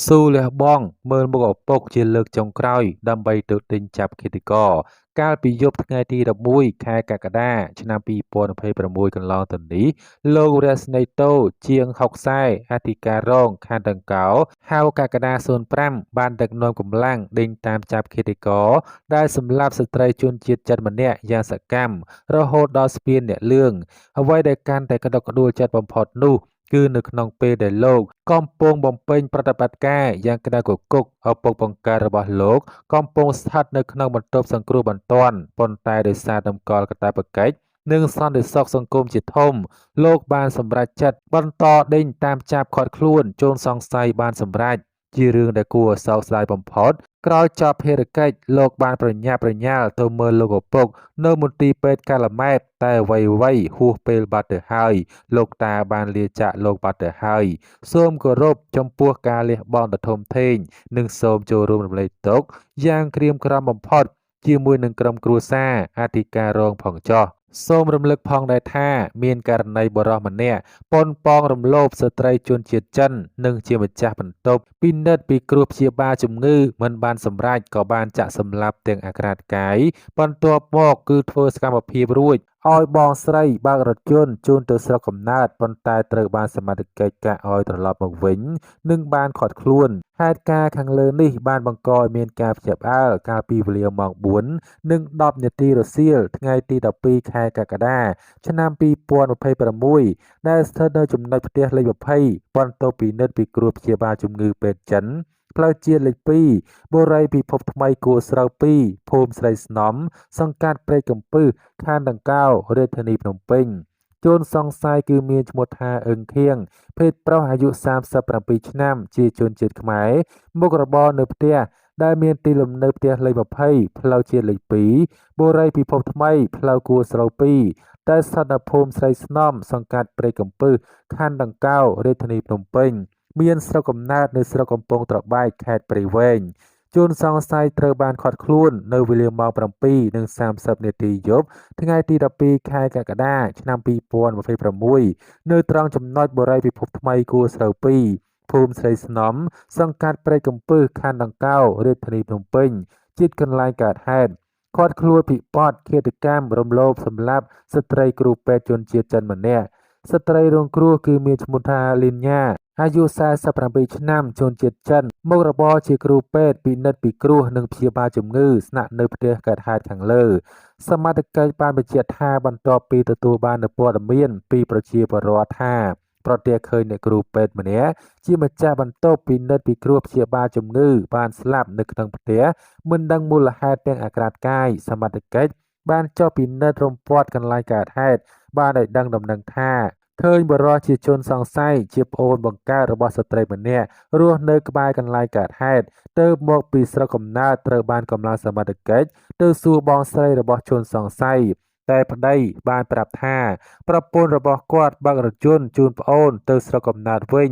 ស៊ូលះបង់មើលមុខឪពុកជាលើកចុងក្រោយដើម្បីទៅទិញចាប់ឃាតករកាលពីយប់ថ្ងៃទី11ខែកក្កដាឆ្នាំ2026កន្លងទៅនេះលោករស្មីតូជាង60អធិការរងខណ្ឌដង្កោហៅកក្កដា05បានដឹកនាំកម្លាំងដេញតាមចាប់ឃាតករដែលសម្លាប់ស្ត្រីជនជាតិចិនម្នាក់យ៉ាងសកម្មរហូតដល់ស្ពានអ្នកលឿងអ្វីដែលកាន់តែក្តុកក្តួលចិត្តបំផុតនោះគឺនៅក្នុងពេលដែលលោកកំពុងបំពេញប្រតិបត្តិការយ៉ាងក្តៅគគុកឪពុកបង្កើតរបស់លោកកំពុងស្ថិតនៅក្នុងបន្ទប់សង្គ្រោះបន្ទាន់ប៉ុន្តែដោយសារតម្កល់កាតព្វកិច្ចនិងសន្តិសុខសង្គមជាធំលោកបានសម្រេចចិត្តបន្តដេញតាមចាប់ឃាត់ខ្លួនជនសង្ស័យបានសម្រេចជារឿងដែលគួរឲ្យសោកស្ដាយបំផុតក្រោយចប់ភារកិច្ចលោកបានប្រញាប់ប្រញាល់ទៅមើលលោកឪពុកនៅមន្ទីរពេទ្យកាឡាម៉ែតតែអ្វីៗហួសពេលបាត់ទៅហើយលោកតាបានលាចាកលោកបាត់ទៅហើយសូមគោរពចំពោះការលះបង់ដ៏ធំធេងនិងសូមចូលរួមរំលែកទុក្ខយ៉ាងក្រៀមក្រំបំផុតជាមួយនឹងក្រុមគ្រួសារអធិការរងផងចុះសូមរំលឹកផងដែរថាមានករណីបរិះម្នាក់ប៉ុនប៉ងរំលោភស្ត្រីជនជាតិចិននិងជាម្ចាស់បន្ទប់ពិនិត្យពីគ្រោះព្យាបាលជំងឺមិនបានសម្រេចក៏បានចាក់សម្លាប់ទាំងអាក្រាតកាយបន្ទាប់មកគឺធ្វើសកម្មភាពរួចឲ្យបងស្រីបើករថយន្តជូនទៅស្រុកកំណើតប៉ុន្តែត្រូវបានសមត្ថកិច្ចកាក់ឲ្យត្រឡប់មកវិញនិងបានឃាត់ខ្លួនហេតុការណ៍ខាងលើនេះបានបង្កឲ្យមានការភ្ញាក់ផ្អើលកាលពីវេលាម៉ោង4និង10នាទីរសៀលថ្ងៃទី12ខែកក្កដាឆ្នាំ2026ដែលស្ថិតនៅចំណុចផ្ទះលេខ20បន្ទប់ពិនិត្យពិគ្រោះព្យាបាលជំងឺពេទ្យចិនផ្លូវជាតិលេខ2បូរីពិភពថ្មីគួរស្រូវ2ភូមិស្រីស្នំសង្កាត់ព្រែកកំពឹសខណ្ឌដង្កោរាជធានីភ្នំពេញជនសង្ស័យគឺមានឈ្មោះថាអឹងខៀងភេទប្រុសអាយុ37ឆ្នាំជាជនជាតិខ្មែរមុខរបរនៅផ្ទះដែលមានទីលំនៅផ្ទះលេខ20ផ្លូវជាតិលេខ2បូរីពិភពថ្មីផ្លូវគួរស្រូវ2ដែលស្ថិតនៅភូមិស្រីស្នំសង្កាត់ព្រែកកំពឹសខណ្ឌដង្កោរាជធានីភ្នំពេញមានស្រុកកំណើតនៅស្រុកកំពង់ត្របែកខេត្តព្រៃវែងជនសង្ស័យត្រូវបានឃាត់ខ្លួននៅវេលាម៉ោង7:30នាទីយប់ថ្ងៃទី12ខែកក្កដាឆ្នាំ2026នៅត្រង់ចំណុចបូរីពិភពថ្មីគួរស្រូវ2ភូមិស្រីស្នំសង្កាត់ព្រែកកំពឹសខណ្ឌដង្កោរាជធានីភ្នំពេញជិតកន្លែងកើតហេតុឃាត់ខ្លួនពិបត្តិឃាតកម្មរំលោភសម្លាប់ស្ត្រីគ្រូពេទ្យជនជាតិចិនម្នាក់ស្ត្រីរងគ្រោះគឺមានឈ្មោះថាលីនញ៉ាអាយុ47ឆ្នាំជនជាតិចិនមុខរបរជាគ្រូពេទ្យពិនិត្យពិគ្រោះនិងព្យាបាលជំងឺស្នាក់នៅផ្ទះកើតហេតុខាងលើសមត្ថកិច្ចបានបញ្ជាក់ថាបន្ទាប់ពីទទួលបាននូវព័ត៌មានពីប្រជាពលរដ្ឋថាប្រទះឃើញអ្នកគ្រូពេទ្យម្នាក់ជាម្ចាស់បន្ទប់ពិនិត្យពិគ្រោះព្យាបាលជំងឺបានស្លាប់នៅក្នុងផ្ទះមិនដឹងមូលហេតុទាំងអាក្រាតកាយសមត្ថកិច្ចបានចុះពិនិត្យរំពាត់កន្លែងកើតហេតុបានឲ្យដឹងដំណឹងថាឃើញបរិសុទ្ធជាជនសង្ស័យជាប្អូនបង្កើតរបស់ស្ត្រីម្នាក់រស់នៅក្បែរកន្លែងកើតហេតុទើបមកពីស្រុកកំណើតត្រូវបានកម្លាំងសមត្ថកិច្ចទៅសួរបងស្រីរបស់ជនសង្ស័យតែប្តីបានប្រាប់ថាប្រពន្ធរបស់គាត់បើករថយន្តជូនប្អូនទៅស្រុកកំណើតវិញ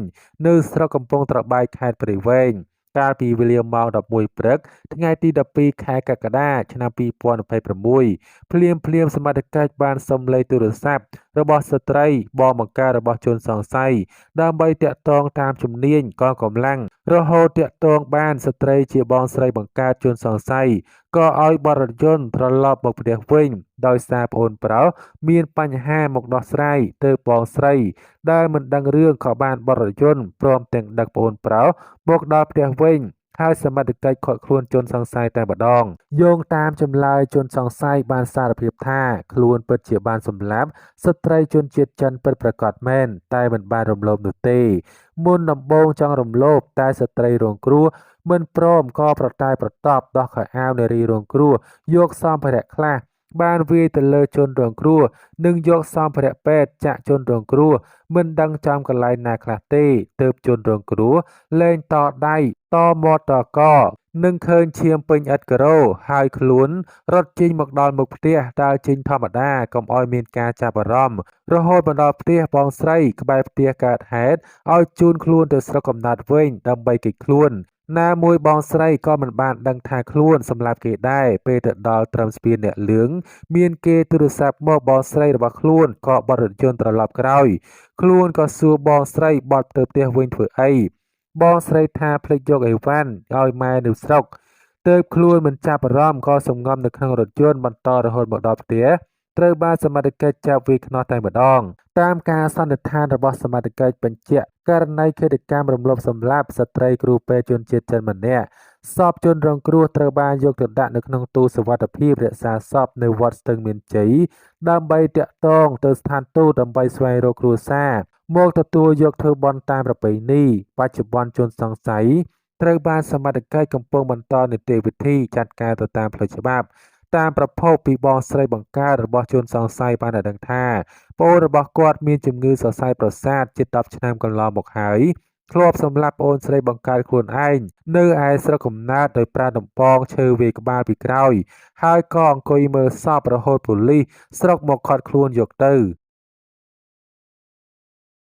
នៅស្រុកកំពង់ត្របែកខេត្តព្រៃវែងកាលពីវេលាម៉ោង11ព្រឹកថ្ងៃទី12ខែកក្កដាឆ្នាំ2026ភ្លាមសមត្ថកិច្ចបានសុំលេខទូរស័ព្ទរបស់ស្ត្រីបងបង្ការរបស់ជនសង្ស័យដើម្បីតាក់ទងតាមជំនាញកងកម្លាំងរហូតតាក់ទងបានស្ត្រីជាបងស្រីបង្កើតជនសង្ស័យក៏ឲ្យបរិយន្តត្រឡប់មកផ្ទះវិញដោយសារប្អូនប្រុសមានបញ្ហាមកដោះស្រាយទៅបងស្រីដែលមិនដឹងរឿងក៏បានបរិយន្តព្រមទាំងដឹកប្អូនប្រុសមកដល់ផ្ទះវិញហើយសមត្ថកិច្ចឃាត់ខ្លួនជនសង្ស័យតែម្ដងយោងតាមចម្លើយជនសង្ស័យបានសារភាពថាខ្លួនពិតជាបានសម្លាប់ស្ត្រីជនជាតិចិនពិតប្រាកដមែនតែមិនបានរំលោភនោះទេមុនដំបូងចង់រំលោភតែស្ត្រីរងគ្រោះមិនព្រមក៏ប្រតែប្រតបដោះខោអាវនារីរងគ្រោះយកសម្ភារៈខ្លះបានវាយទៅលើជនរងគ្រោះនិងយកសម្ភារៈពេទ្យចាក់ជនរងគ្រោះមិនដឹងចំកន្លែងណាខ្លះទេទើបជនរងគ្រោះលែងតដៃតមាត់តកនឹងឃើញឈាមពេញឥដ្ឋការ៉ូហើយខ្លួនរត់ចេញមកដល់មុខផ្ទះដើរចេញធម្មតាកុំឲ្យមានការចាប់អារម្មណ៍រហូតមកដល់ផ្ទះបងស្រីក្បែរផ្ទះកើតហេតុឲ្យជូនខ្លួនទៅស្រុកកំណើតវិញដើម្បីគេចខ្លួនណាមួយបងស្រីក៏មិនបានដឹងថាខ្លួនសម្លាប់គេដែរពេលទៅដល់ត្រឹមស្ពានអ្នកលឿងមានគេទូរស័ព្ទមកបងស្រីរបស់ខ្លួនក៏បត់រថយន្តត្រឡប់ក្រោយខ្លួនក៏សួរបងស្រីបត់ទៅផ្ទះវិញធ្វើអី បងស្រីថាភ្លេចយកអីវ៉ាន់ឲ្យម៉ែនៅស្រុកទើបខ្លួនមិនចាប់អារម្មណ៍ក៏សម្ងំនៅក្នុងរថយន្តបន្តរហូតមកដល់ផ្ទះត្រូវបានសមត្ថកិច្ចចាប់វាយខ្នោះតែម្ដងតាមការសន្និដ្ឋានរបស់សមត្ថកិច្ចបញ្ជាក់ករណីឃាតកម្មរំលោភសម្លាប់ស្ត្រីគ្រូពេទ្យជនជាតិចិនម្នាក់សពជនរងគ្រោះត្រូវបានយកទៅដាក់នៅក្នុងទូសុវត្ថិភាពរក្សាសពនៅវត្តស្ទឹងមានជ័យដើម្បីតាក់ទងទៅស្ថានទូតដើម្បីស្វែងរកគ្រួសារមកទទួលយកធ្វើបុណ្យតាមប្រពៃណីបច្ចុប្បន្នជនសង្ស័យត្រូវបានសមត្ថកិច្ចកំពុងបន្តនីតិវិធីចាត់ការទៅតាមផ្លូវច្បាប់តាមប្រភពពីបងស្រីបង្កើតរបស់ជនសង្ស័យបានឲ្យដឹងថាប្អូនរបស់គាត់មានជំងឺសរសៃប្រសាទជិត10ឆ្នាំកន្លងមកហើយធ្លាប់សម្លាប់ប្អូនស្រីបង្កើតខ្លួនឯងនៅឯស្រុកកំណើតដោយប្រើដំបងឈើវាយក្បាលពីក្រោយហើយក៏អង្គុយមើលសពរហូតប៉ូលីសស្រុកមកឃាត់ខ្លួនយកទៅ